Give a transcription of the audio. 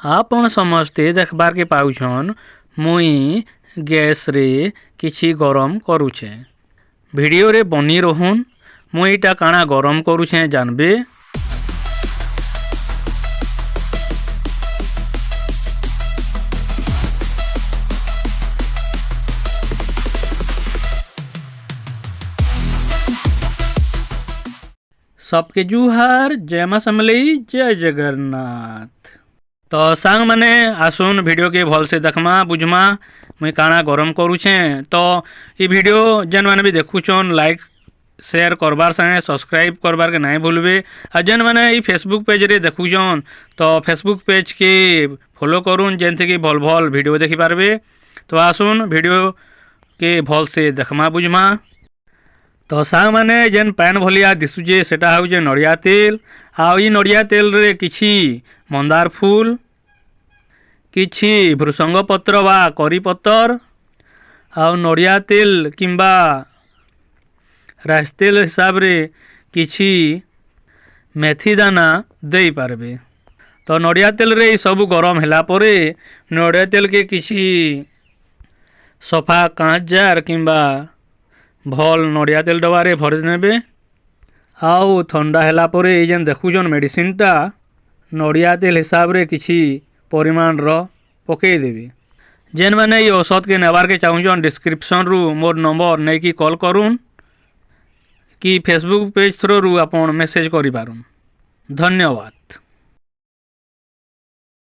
आपण समस्ते देखबार के पाउछन मुई गैस रे किछि गरम करूछे। वीडियो रे बनी रहुन मुई इटा काना गरम करूछे जानबे। सबके जुहार जय मां समलई जय जगन्नाथ। तो सांग माने आसुन वीडियो के भल से देखमा बुझमा मुई काना गरम करूछे। तो ये वीडियो जेन माने भी देखुछन लाइक शेयर करबार संगे सब्सक्राइब करबार के नहीं भूलबे। आ जेन माने ये फेसबुक पेज रे देखुछन तो फेसबुक पेज के फॉलो करूँ जेनसे कि भल भल वीडियो देखि पारबे। तो आसुन वीडियो के भल से देखमा बुझमा। तो सांग माने जेन पैन भलिया दिशुचे सेटा होउचे नड़िया तेल। आ ई नड़िया तेल रे किछि मंदार फूल, किछि भृसंग पत्र बा करी पत्तर, आ नड़िया तेल किंबा राइस तेल हिसाब रे किछि मेथी दाना दे पारबे। तो नड़िया तेल रे सब गरम होला परे नड़िया तेल के किछि सफा कांच जार किंबा भल नड़िया तेल डबारे भरी नेबे। आउ ठंडा हैला परे ए जेन देखुछन मेडिसिनटा नड़िया तेल हिसाब रे किछि परिमाण रो पकई देबे। जेन माने ये औषध के नेबार के चाहुछन डिस्क्रिप्शन रु मोर नंबर नै कि कॉल करूँ कि फेसबुक पेज थ्रू रु आपण मेसेज करि पारुन। धन्यवाद।